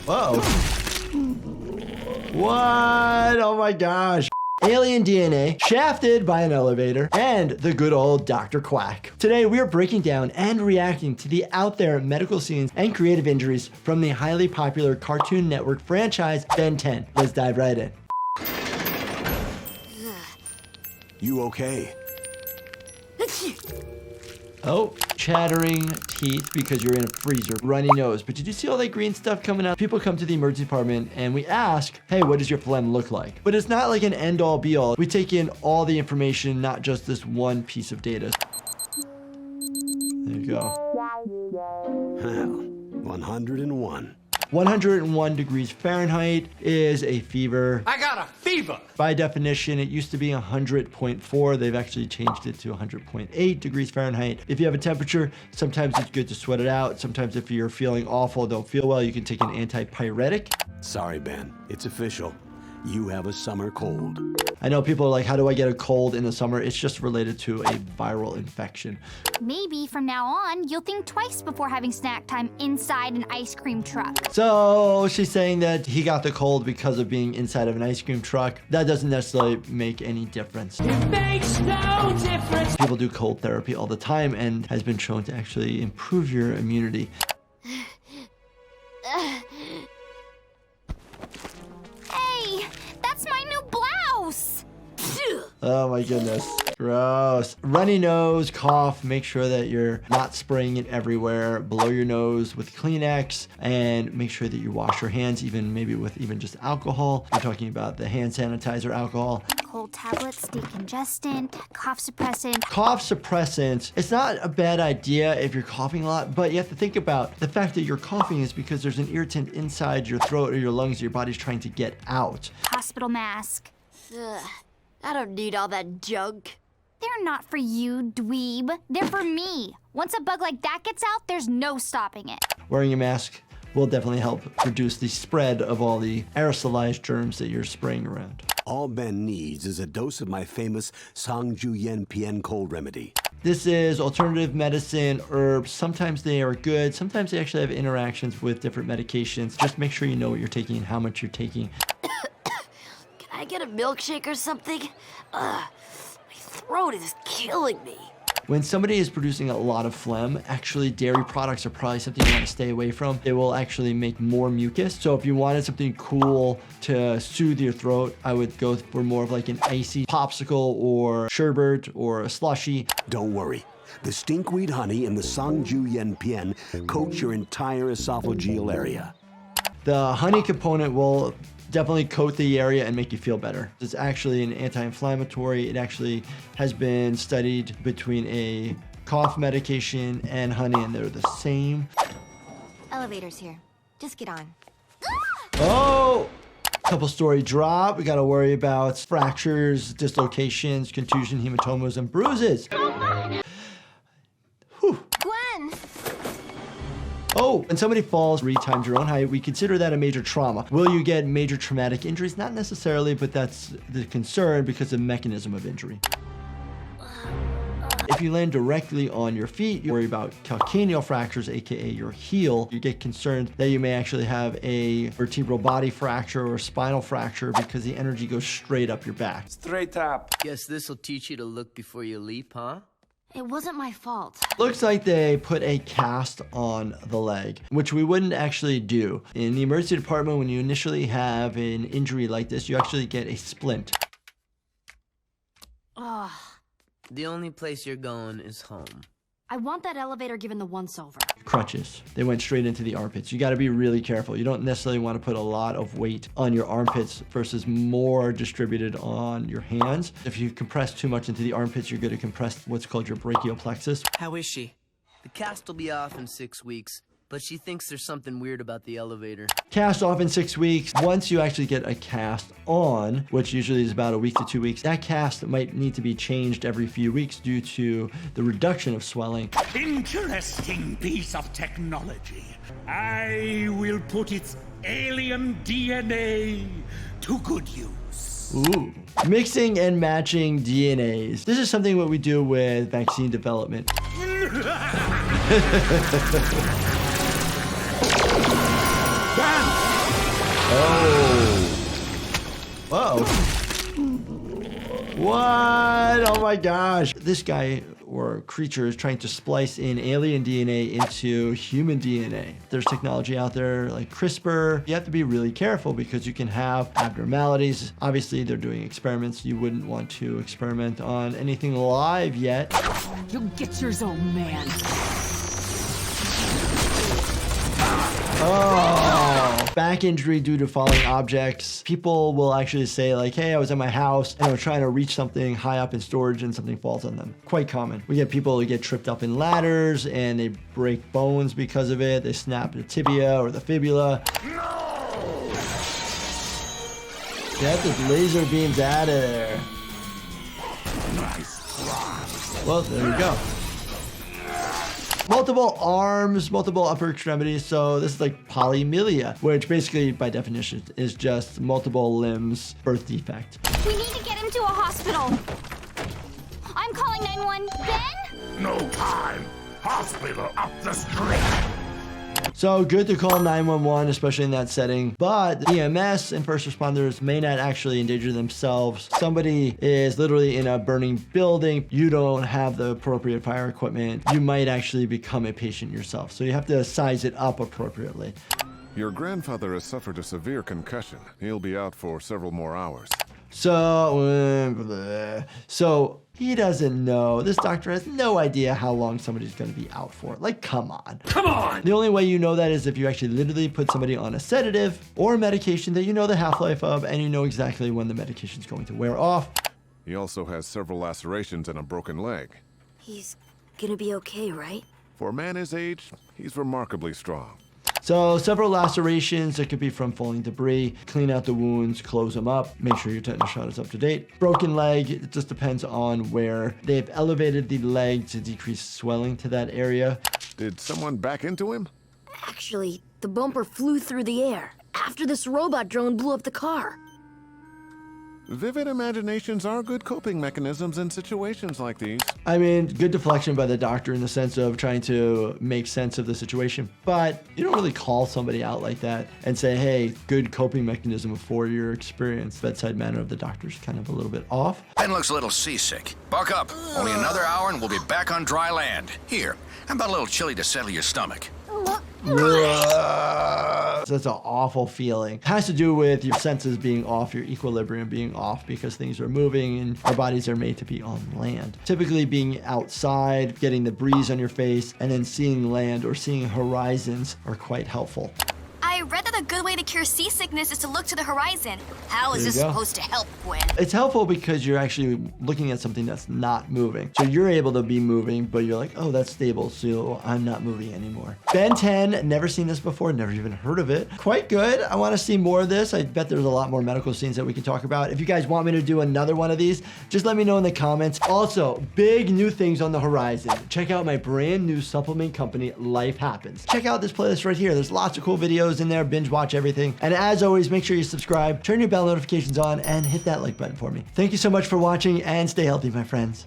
Whoa. What? Oh my gosh. Alien DNA, shafted by an elevator, and the good old Dr. Quack. Today, we are breaking down and reacting to the out there medical scenes and creative injuries from the highly popular Cartoon Network franchise, Ben 10. Let's dive right in. You okay? Oh, chattering teeth because you're in a freezer, runny nose. But did you see all that green stuff coming out? People come to the emergency department and we ask, hey, what does your phlegm look like? But it's not like an end all be all. We take in all the information, not just this one piece of data. There you go. Well, 101. 101 degrees Fahrenheit is a fever. I got a fever! By definition, it used to be 100.4. They've actually changed it to 100.8 degrees Fahrenheit. If you have a temperature, sometimes it's good to sweat it out. Sometimes if you're feeling awful, don't feel well, you can take an antipyretic. Sorry, Ben. It's official. You have a summer cold. I know people are like, how do I get a cold in the summer? It's just related to a viral infection. Maybe from now on, you'll think twice before having snack time inside an ice cream truck. So she's saying that he got the cold because of being inside of an ice cream truck. That doesn't necessarily make any difference. It makes no difference! People do cold therapy all the time and has been shown to actually improve your immunity. Hey, that's my new blouse! Oh my goodness. Gross. Runny nose, cough, make sure that you're not spraying it everywhere. Blow your nose with Kleenex and make sure that you wash your hands, even maybe with even just alcohol. We're talking about the hand sanitizer alcohol. Cold tablets, decongestant, cough suppressant. Cough suppressant, it's not a bad idea if you're coughing a lot, but you have to think about the fact that you're coughing is because there's an irritant inside your throat or your lungs your body's trying to get out. Hospital mask. Ugh, I don't need all that junk. They're not for you, dweeb. They're for me. Once a bug like that gets out, there's no stopping it. Wearing a mask will definitely help reduce the spread of all the aerosolized germs that you're spraying around. All Ben needs is a dose of my famous Sangju Yen Pien cold remedy. This is alternative medicine, herbs. Sometimes they are good. Sometimes they actually have interactions with different medications. Just make sure you know what you're taking and how much you're taking. Can I get a milkshake or something? My throat is killing me. When somebody is producing a lot of phlegm, actually dairy products are probably something you want to stay away from. They will actually make more mucus. So if you wanted something cool to soothe your throat, I would go for more of like an icy popsicle or sherbet or a slushie. Don't worry. The stinkweed honey and the Sangju Yen Pien coat your entire esophageal area. The honey component will definitely coat the area and make you feel better. It's actually an anti-inflammatory. It actually has been studied between a cough medication and honey, and they're the same. Elevator's here. Just get on. Oh! Couple story drop. We gotta worry about fractures, dislocations, contusion, hematomas, and bruises. Whew. Gwen! Oh, when somebody falls 3 times your own height, we consider that a major trauma. Will you get major traumatic injuries? Not necessarily, but that's the concern because of the mechanism of injury. If you land directly on your feet, you worry about calcaneal fractures, aka your heel. You get concerned that you may actually have a vertebral body fracture or spinal fracture because the energy goes straight up your back. Straight up. Guess this'll teach you to look before you leap, huh? It wasn't my fault. Looks like they put a cast on the leg, which we wouldn't actually do. In the emergency department, when you initially have an injury like this, you actually get a splint. Ugh. The only place you're going is home. I want that elevator given the once-over. Crutches. They went straight into the armpits. You gotta be really careful. You don't necessarily want to put a lot of weight on your armpits versus more distributed on your hands. If you compress too much into the armpits, you're gonna compress what's called your brachial plexus. How is she? The cast will be off in 6 weeks, but she thinks there's something weird about the elevator. Cast off in 6 weeks. Once you actually get a cast on, which usually is about a week to 2 weeks, that cast might need to be changed every few weeks due to the reduction of swelling. Interesting piece of technology. I will put its alien DNA to good use. Ooh. Mixing and matching DNAs. This is something what we do with vaccine development. Whoa. What? Oh my gosh. This guy or creature is trying to splice in alien DNA into human DNA. There's technology out there like CRISPR. You have to be really careful because you can have abnormalities. Obviously, they're doing experiments. You wouldn't want to experiment on anything live yet. You'll get yours, old man. Oh, back injury due to falling objects. People will actually say like, hey, I was at my house and I was trying to reach something high up in storage and something falls on them. Quite common. We get people who get tripped up in ladders and they break bones because of it. They snap the tibia or the fibula. Get the laser beams out of there. Well, there we go. Multiple arms, multiple upper extremities. So this is like polymorphia, which basically by definition is just multiple limbs birth defect. We need to get him to a hospital. I'm calling 911. Ben? No time. Hospital up the street. So good to call 911, especially in that setting, but EMS and first responders may not actually endanger themselves. Somebody is literally in a burning building. You don't have the appropriate fire equipment. You might actually become a patient yourself. So you have to size it up appropriately. Your grandfather has suffered a severe concussion. He'll be out for several more hours. So he doesn't know. This doctor has no idea how long somebody's going to be out for. Like, come on. Come on! The only way you know that is if you actually literally put somebody on a sedative or a medication that you know the half-life of and you know exactly when the medication's going to wear off. He also has several lacerations and a broken leg. He's gonna be okay, right? For a man his age, he's remarkably strong. So several lacerations that could be from falling debris. Clean out the wounds, close them up, make sure your tetanus shot is up to date. Broken leg, it just depends on where. They've elevated the leg to decrease swelling to that area. Did someone back into him? Actually, the bumper flew through the air after this robot drone blew up the car. Vivid imaginations are good coping mechanisms in situations like these. I mean, good deflection by the doctor in the sense of trying to make sense of the situation, but you don't really call somebody out like that and say, hey, good coping mechanism for your experience. Bedside manner of the doctor's kind of a little bit off. Ben looks a little seasick. Buck up. Only another hour and we'll be back on dry land. Here, how about a little chili to settle your stomach? That's an awful feeling. It has to do with your senses being off, your equilibrium being off because things are moving and our bodies are made to be on land. Typically being outside, getting the breeze on your face, and then seeing land or seeing horizons are quite helpful. I read that a good way to cure seasickness is to look to the horizon. How is this supposed to help, Gwen? It's helpful because you're actually looking at something that's not moving. So you're able to be moving, but you're like, oh, that's stable, so I'm not moving anymore. Ben 10, never seen this before, never even heard of it. Quite good. I want to see more of this. I bet there's a lot more medical scenes that we can talk about. If you guys want me to do another one of these, just let me know in the comments. Also, big new things on the horizon. Check out my brand new supplement company, Life Happens. Check out this playlist right here. There's lots of cool videos in there. Binge watch everything. And as always, make sure you subscribe, turn your bell notifications on, and hit that like button for me. Thank you so much for watching and stay healthy, my friends.